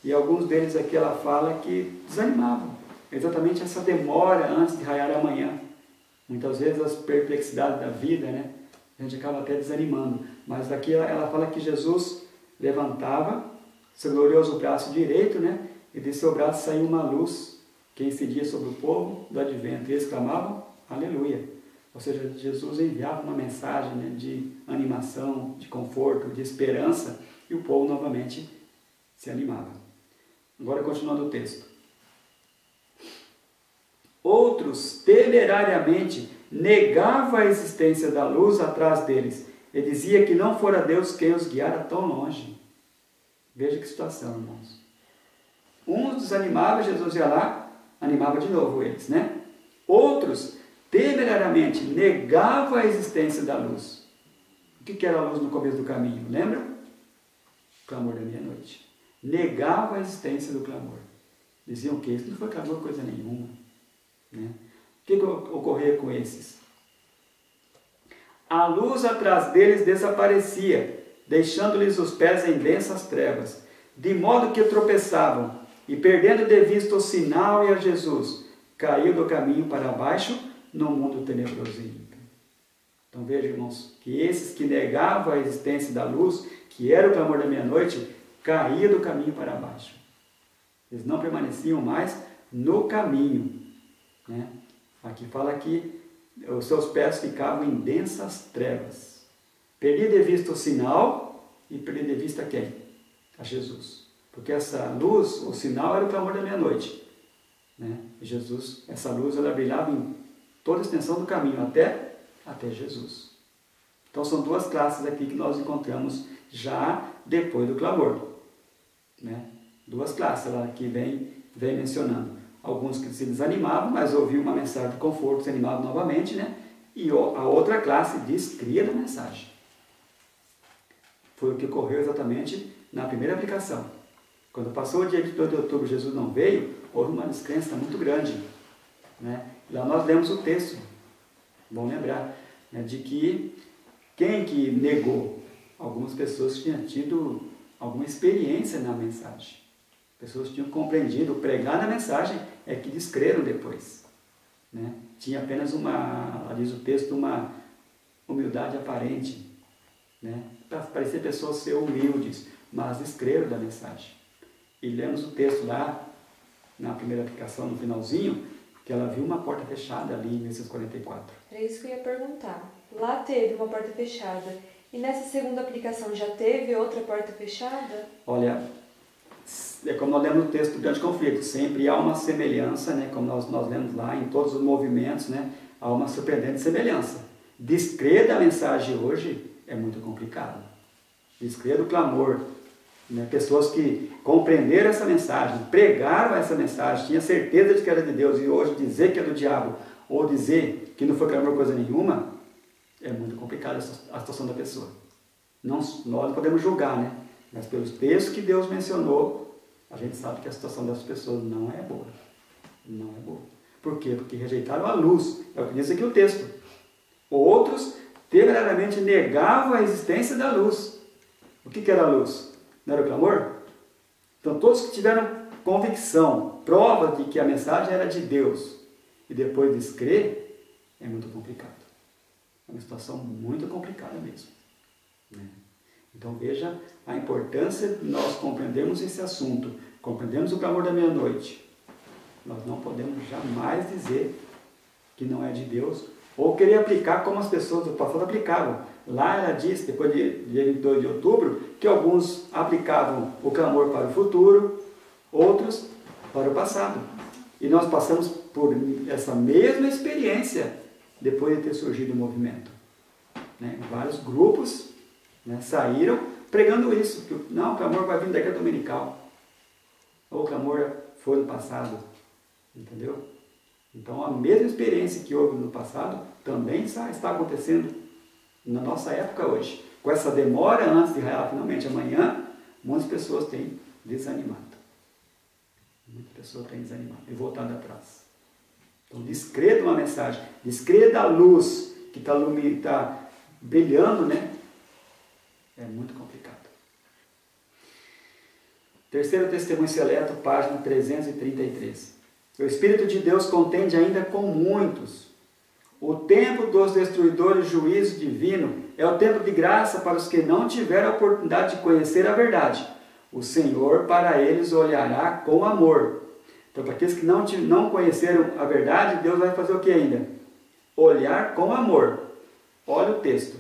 e alguns deles aqui ela fala que desanimavam. Exatamente essa demora antes de raiar amanhã. Muitas vezes as perplexidades da vida, né, a gente acaba até desanimando. Mas aqui ela fala que Jesus levantava seu glorioso braço direito, né, e de seu braço saiu uma luz que incidia sobre o povo do advento. E eles clamavam aleluia. Ou seja, Jesus enviava uma mensagem, né, de animação, de conforto, de esperança, e o povo novamente se animava. Agora continuando o texto. Outros temerariamente negava a existência da luz atrás deles e dizia que não fora Deus quem os guiara tão longe. Veja que situação, irmãos. Uns desanimava, Jesus ia lá, animava de novo eles, né? Outros, temerariamente, negavam a existência da luz. O que era a luz no começo do caminho? Lembra? O clamor da meia-noite. Negavam a existência do clamor. Diziam que isso não foi clamor coisa nenhuma. Né? O que ocorria com esses? A luz atrás deles desaparecia, deixando-lhes os pés em densas trevas, de modo que tropeçavam, e perdendo de vista o sinal e a Jesus, caiu do caminho para baixo no mundo tenebroso e ímpio. Então vejam, irmãos, que esses que negavam a existência da luz, que era o clamor da meia-noite, caíam do caminho para baixo. Eles não permaneciam mais no caminho. Né? Aqui fala que os seus pés ficavam em densas trevas. Perdi de vista o sinal e perdi de vista quem? A Jesus. Porque essa luz, o sinal, era o clamor da meia-noite. Né? E Jesus, essa luz, ela brilhava em toda a extensão do caminho, até Jesus. Então são duas classes aqui que nós encontramos já depois do clamor. Né? Duas classes ela aqui vem mencionando. Alguns que se desanimavam, mas ouviam uma mensagem de conforto, se animavam novamente, né? E a outra classe descria da mensagem. Foi o que ocorreu exatamente na primeira aplicação. Quando passou o dia 22 de outubro, Jesus não veio, houve uma descrença muito grande. Né? Lá nós lemos o texto, bom lembrar, né, de que quem que negou? Algumas pessoas tinham tido alguma experiência na mensagem. Pessoas tinham compreendido, pregar na mensagem, é que descreram depois. Né? Tinha apenas diz o texto, uma humildade aparente. Né? Para parecer pessoas ser humildes, mas descreram da mensagem. E lemos o texto lá, na primeira aplicação, no finalzinho, que ela viu uma porta fechada ali em 1944. Era isso que eu ia perguntar. Lá teve uma porta fechada. E nessa segunda aplicação já teve outra porta fechada? Olha, é como nós lemos no texto do grande conflito, sempre há uma semelhança, né, como nós lemos lá em todos os movimentos, né, há uma surpreendente semelhança. Descrer da mensagem hoje é muito complicado. Descrer do clamor. Né, pessoas que compreenderam essa mensagem, pregaram essa mensagem, tinham certeza de que era de Deus e hoje dizer que é do diabo ou dizer que não foi clamor coisa nenhuma, é muito complicado a situação da pessoa. Nós não podemos julgar, né? Mas pelos textos que Deus mencionou, a gente sabe que a situação dessas pessoas não é boa. Não é boa. Por quê? Porque rejeitaram a luz. É o que diz aqui o texto. Outros, temerariamente, negavam a existência da luz. O que era a luz? Não era o clamor? Então, todos que tiveram convicção, prova de que a mensagem era de Deus, e depois descrer, é muito complicado. É uma situação muito complicada mesmo. Né? Então veja a importância de nós compreendermos esse assunto, compreendemos o clamor da meia-noite. Nós não podemos jamais dizer que não é de Deus, ou querer aplicar como as pessoas do passado aplicavam. Lá ela diz, depois de 22 de outubro, que alguns aplicavam o clamor para o futuro, outros para o passado. E nós passamos por essa mesma experiência depois de ter surgido o movimento. Né? Vários grupos, né, saíram pregando isso, que não, o clamor vai vir daqui a dominical. Ou o clamor foi no passado. Entendeu? Então a mesma experiência que houve no passado também está acontecendo na nossa época hoje. Com essa demora antes de raiar finalmente amanhã, muitas pessoas têm desanimado. Muitas pessoas têm desanimado e voltado atrás. Então descrer de uma mensagem, descrer da luz que está brilhando, né? É muito complicado. Terceiro testemunho seleto, página 333. O Espírito de Deus contende ainda com muitos. O tempo dos destruidores juízo divino é o tempo de graça para os que não tiveram a oportunidade de conhecer a verdade. O Senhor para eles olhará com amor. Então, para aqueles que não conheceram a verdade, Deus vai fazer o que ainda? Olhar com amor. Olha o texto.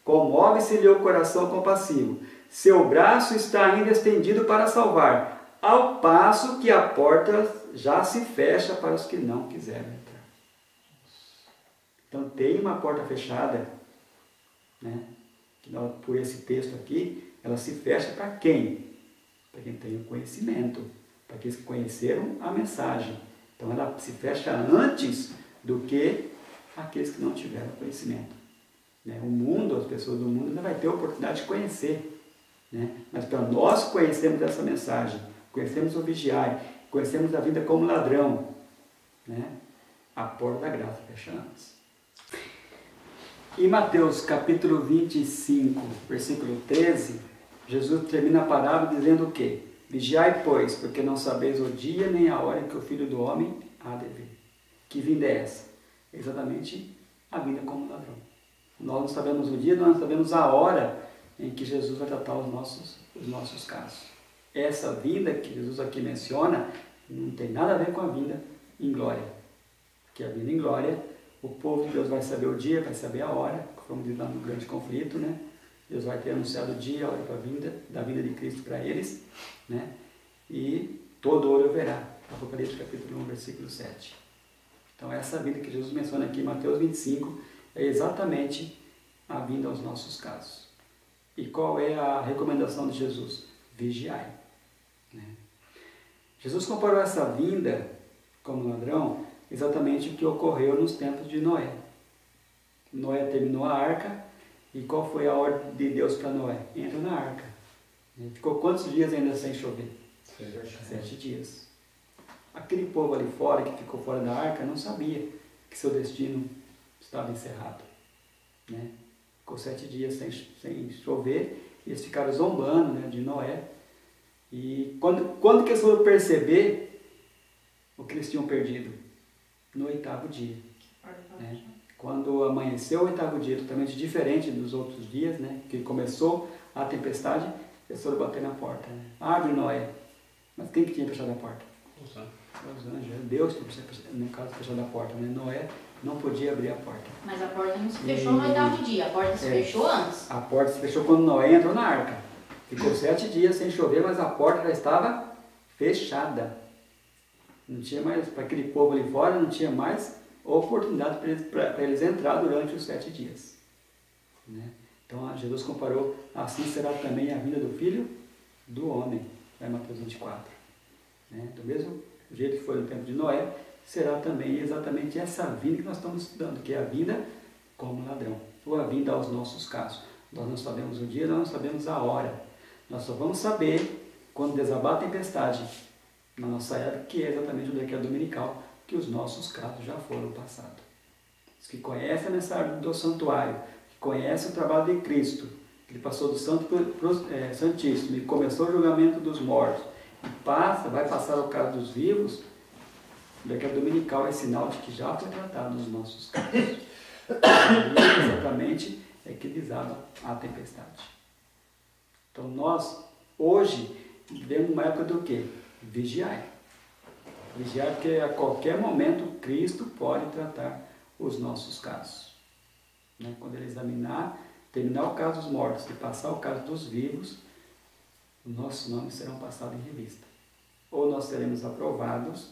Comove-se-lhe o coração compassivo. Seu braço está ainda estendido para salvar, ao passo que a porta já se fecha para os que não quiserem entrar. Então tem uma porta fechada, né? Que por esse texto aqui, ela se fecha para quem? Para quem tem o conhecimento, para aqueles que conheceram a mensagem. Então ela se fecha antes do que aqueles que não tiveram conhecimento. Né? O mundo, as pessoas do mundo ainda vai ter a oportunidade de conhecer. Né? Mas para nós conhecermos essa mensagem, conhecemos o vigiai, conhecemos a vida como ladrão, né? A porta da graça fecha antes. Em Mateus capítulo 25, versículo 13, Jesus termina a parábola dizendo o quê? Vigiai, pois, porque não sabeis o dia nem a hora em que o Filho do Homem há de vir. Que vinda é essa? Exatamente a vinda como ladrão. Nós não sabemos o dia, nós não sabemos a hora em que Jesus vai tratar os nossos casos. Essa vinda que Jesus aqui menciona não tem nada a ver com a vinda em glória. Porque a vinda em glória, o povo de Deus vai saber o dia, vai saber a hora, como diz lá no grande conflito, né? Deus vai ter anunciado o dia, a hora da vinda de Cristo para eles, né? E todo olho verá. Apocalipse capítulo 1, versículo 7. Então essa vinda que Jesus menciona aqui em Mateus 25 é exatamente a vinda aos nossos casos. E qual é a recomendação de Jesus? Vigiai. Né? Jesus comparou essa vinda como ladrão exatamente o que ocorreu nos tempos de Noé. Noé terminou a arca e qual foi a ordem de Deus para Noé? Entra na arca. Ficou quantos dias ainda sem chover? 7 dias. Aquele povo ali fora que ficou fora da arca não sabia que seu destino estava encerrado. Né? Ficou 7 dias sem chover e eles ficaram zombando, né, de Noé. E quando que eles foram perceber o que eles tinham perdido? No 8º dia. Né? Quando amanheceu o 8º dia, totalmente diferente dos outros dias, né, que começou a tempestade, eles foram bater na porta. Né? Abre, Noé. Mas quem que tinha fechado a porta? Os anjos. Deus tinha, no caso, fechado a porta. Né? Noé não podia abrir a porta. Mas a porta não se fechou no 8º dia, a porta se fechou antes. A porta se fechou quando Noé entrou na arca. Ficou 7 dias sem chover, mas a porta já estava fechada. Não tinha mais, para aquele povo ali fora, não tinha mais oportunidade para eles entrar durante os 7 dias. Né? Então Jesus comparou, assim será também a vinda do Filho do Homem, lá em Mateus 24. Né? Do mesmo jeito que foi no tempo de Noé, será também exatamente essa vinda que nós estamos estudando, que é a vinda como ladrão, ou a vinda aos nossos casos. Nós não sabemos o dia, nós não sabemos a hora. Nós só vamos saber quando desabar a tempestade na nossa época, que é exatamente o decreto dominical, que os nossos casos já foram passados. Os que conhecem a mensagem do santuário, que conhecem o trabalho de Cristo, que ele passou do santo para o santíssimo e começou o julgamento dos mortos, e vai passar ao caso dos vivos, o decreto dominical é sinal de que já foi tratado os nossos casos. E exatamente é que desaba a tempestade. Então nós, hoje, vivemos uma época do quê? Vigiai. Vigiar porque a qualquer momento Cristo pode tratar os nossos casos. Né? Quando ele terminar o caso dos mortos e passar o caso dos vivos, os nossos nomes serão passados em revista. Ou nós seremos aprovados,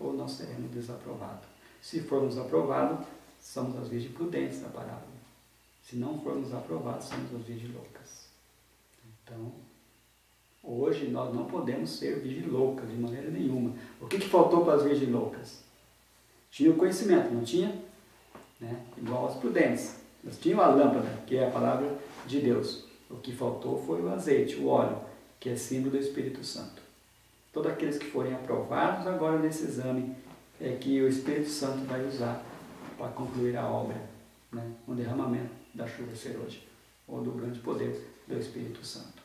ou nós seremos desaprovados. Se formos aprovados, somos as virgens prudentes da parábola. Se não formos aprovados, somos as virgens loucas. Então, hoje nós não podemos ser virgens loucas de maneira nenhuma. O que faltou para as virgens loucas? Tinha o conhecimento, não tinha? Né? Igual as prudentes. Elas tinham a lâmpada, que é a palavra de Deus. O que faltou foi o azeite, o óleo, que é símbolo do Espírito Santo. Todos aqueles que forem aprovados agora nesse exame é que o Espírito Santo vai usar para concluir a obra, né? O derramamento da chuva serôdia, ou do grande poder do Espírito Santo.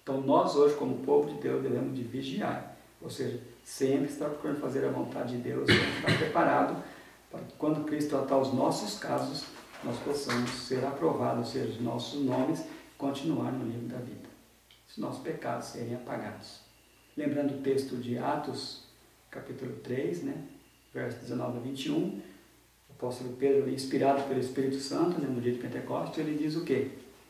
Então nós hoje, como povo de Deus, devemos de vigiar, ou seja, sempre estar procurando fazer a vontade de Deus, sempre estar preparado para que quando Cristo tratar os nossos casos, nós possamos ser aprovados, ou seja, os nossos nomes continuar no livro da vida, os nossos pecados serem apagados. Lembrando o texto de Atos, capítulo 3, né, versos 19 a 21, o apóstolo Pedro, inspirado pelo Espírito Santo, né, no dia de Pentecostes, ele diz o quê?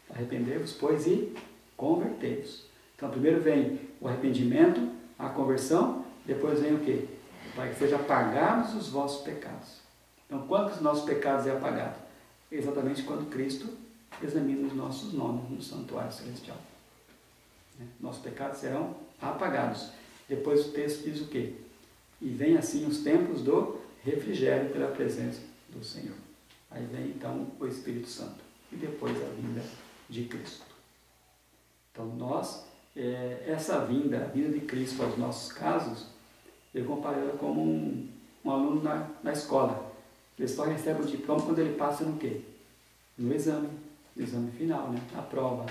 Arrependei-vos, pois, e convertei-vos. Então, primeiro vem o arrependimento, a conversão, depois vem o quê? Para que seja apagados os vossos pecados. Então, quando os nossos pecados é apagado? Exatamente quando Cristo examina os nossos nomes no santuário celestial. Nossos pecados serão apagados. Depois o texto diz o quê? E vem assim os tempos do refrigério pela presença do Senhor. Aí vem então o Espírito Santo. E depois a vinda de Cristo. Então nós, essa vinda, a vinda de Cristo aos nossos casos, eu comparo ela como um aluno na escola. Ele só recebe o diploma quando ele passa no quê? No exame final, né? Na prova.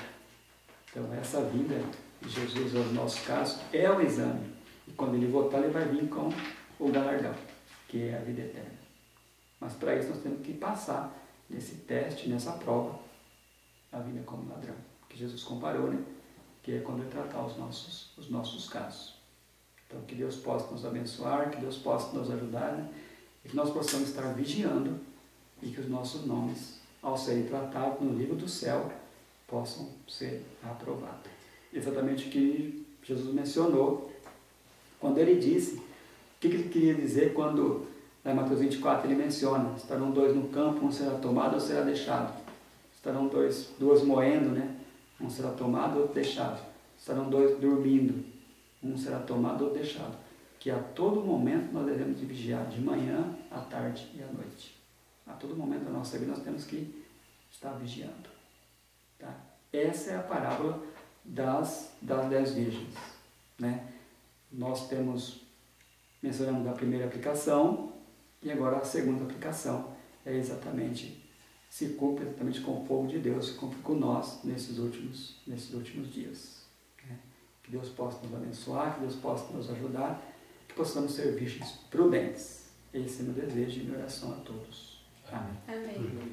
Então essa vinda de Jesus aos nossos casos é o exame. E quando ele voltar, ele vai vir com o galardão, que é a vida eterna. Mas para isso nós temos que passar nesse teste, nessa prova, a vida como ladrão. Que Jesus comparou, né? Que é quando ele tratar os nossos casos. Então que Deus possa nos abençoar, que Deus possa nos ajudar, né? E que nós possamos estar vigiando e que os nossos nomes, ao serem tratados no livro do céu, possam ser aprovados. Exatamente o que Jesus mencionou quando ele disse, o que ele queria dizer quando, lá em Mateus 24, ele menciona, estarão 2 no campo, um será tomado ou será deixado. Estarão 2 moendo, né? Um será tomado ou deixado. Estarão 2 dormindo, um será tomado ou deixado. Que a todo momento nós devemos vigiar, de manhã, à tarde e à noite. A todo momento da nossa vida nós temos que estar vigiando. Tá? Essa é a parábola das 10 virgens. Né? Nós mencionamos a primeira aplicação e agora a segunda aplicação é exatamente, se cumpre exatamente com o povo de Deus, se cumpre com nós nesses últimos dias. Né? Que Deus possa nos abençoar, que Deus possa nos ajudar, que possamos ser virgens prudentes. Esse é o meu desejo e minha oração a todos. Amém. Amém.